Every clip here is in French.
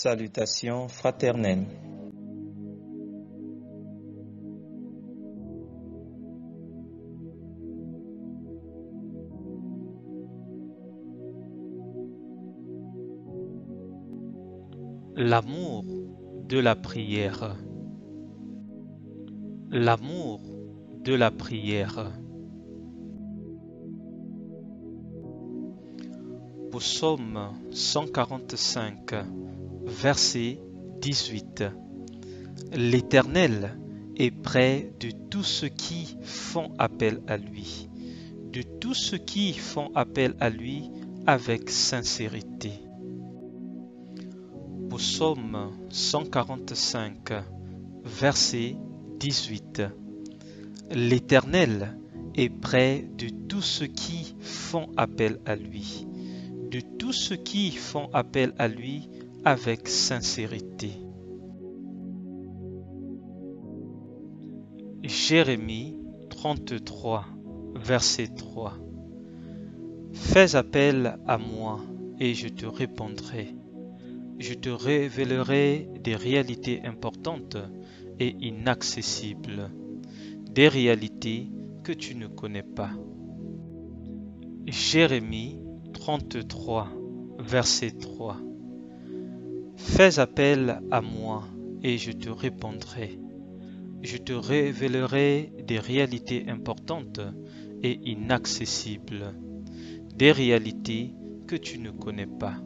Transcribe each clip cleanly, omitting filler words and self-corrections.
Salutations fraternelles. L'amour de la prière. L'amour de la prière. Psaume 145, verset 18. L'Éternel est près de tous ceux qui font appel à lui, de tous ceux qui font appel à lui avec sincérité. Psaume 145, verset 18. L'Éternel est près de tous ceux qui font appel à lui, de tous ceux qui font appel à lui avec sincérité. Jérémie 33, verset 3. Fais appel à moi et je te répondrai. Je te révélerai des réalités importantes et inaccessibles, des réalités que tu ne connais pas. Jérémie 33, verset 3. Fais appel à moi et je te répondrai. Je te révélerai des réalités importantes et inaccessibles, des réalités que tu ne connais pas.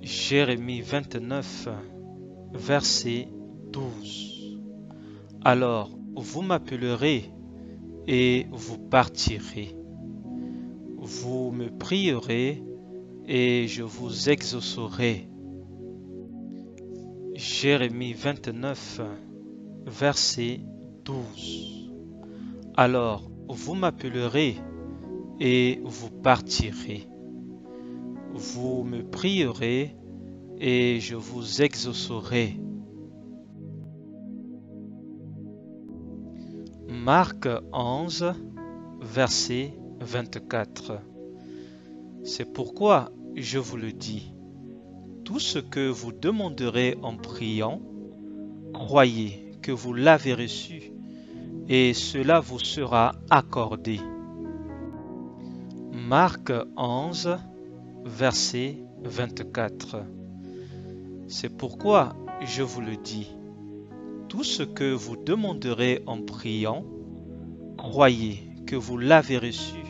Jérémie 29, verset 12. Alors vous m'appellerez et vous partirez. Vous me prierez et je vous exaucerai. Jérémie 29, verset 12. Alors vous m'appellerez et vous partirez. Vous me prierez et je vous exaucerai. Marc 11, verset 24. C'est pourquoi je vous le dis, tout ce que vous demanderez en priant, croyez que vous l'avez reçu et cela vous sera accordé. Marc 11, verset 24. C'est pourquoi je vous le dis, tout ce que vous demanderez en priant, croyez que vous l'avez reçu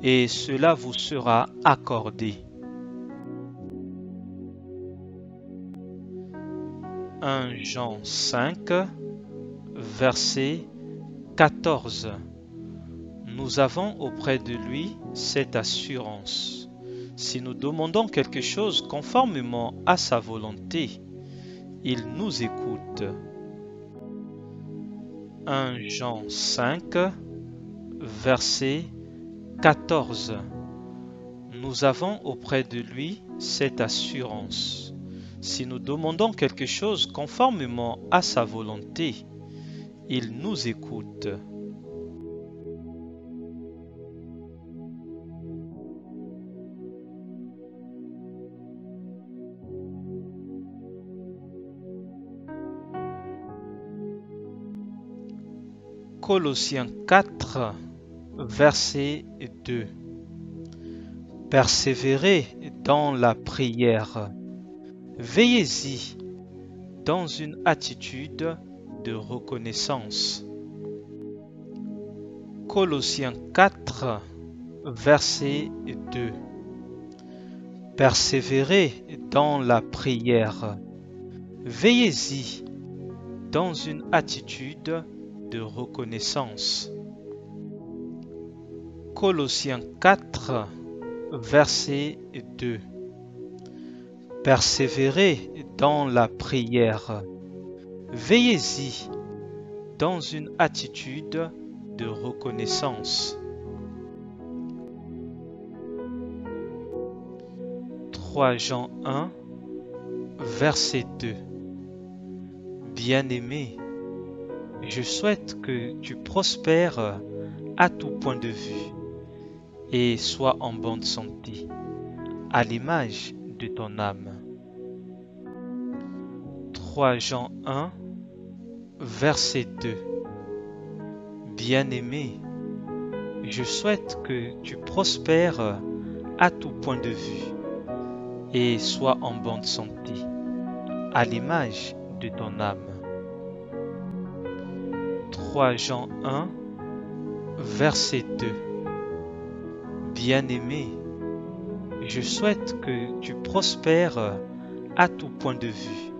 et cela vous sera accordé. 1 Jean 5, verset 14. Nous avons auprès de lui cette assurance. Si nous demandons quelque chose conformément à sa volonté, il nous écoute. 1 Jean 5, verset 14. Nous avons auprès de lui cette assurance. Si nous demandons quelque chose conformément à sa volonté, il nous écoute. Colossiens 4, verset 2. Persévérez dans la prière. Veillez-y dans une attitude de reconnaissance. Colossiens 4, verset 2. Persévérez dans la prière. Veillez-y dans une attitude de reconnaissance. Colossiens 4, verset 2. Persévérez dans la prière. Veillez-y dans une attitude de reconnaissance. 3 Jean 1, verset 2. Bien-aimé, je souhaite que tu prospères à tout point de vue et sois en bonne santé, à l'image de ton âme. 3 Jean 1, verset 2. Bien-aimé, je souhaite que tu prospères à tout point de vue et sois en bonne santé, à l'image de ton âme. 3 Jean 1, verset 2. Bien-aimé, je souhaite que tu prospères à tout point de vue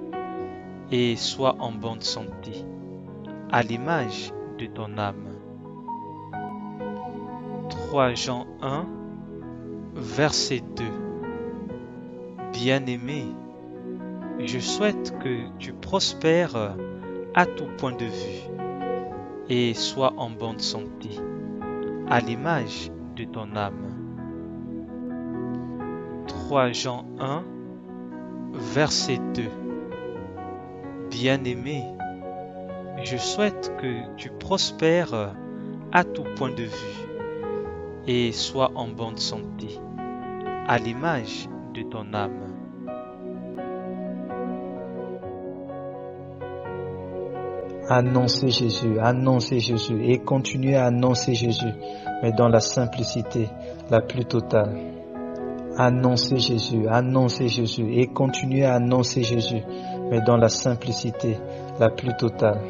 et sois en bonne santé, à l'image de ton âme. 3 Jean 1, verset 2. Bien-aimé, je souhaite que tu prospères à tout point de vue et sois en bonne santé, à l'image de ton âme. 3 Jean 1, verset 2. Bien-aimé, je souhaite que tu prospères à tout point de vue et sois en bonne santé, à l'image de ton âme. Annoncez Jésus et continuez à annoncer Jésus, mais dans la simplicité la plus totale. Annoncez Jésus et continuez à annoncer Jésus, mais dans la simplicité la plus totale.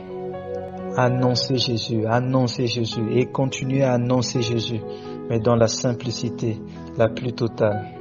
Annoncez Jésus et continuez à annoncer Jésus, mais dans la simplicité la plus totale.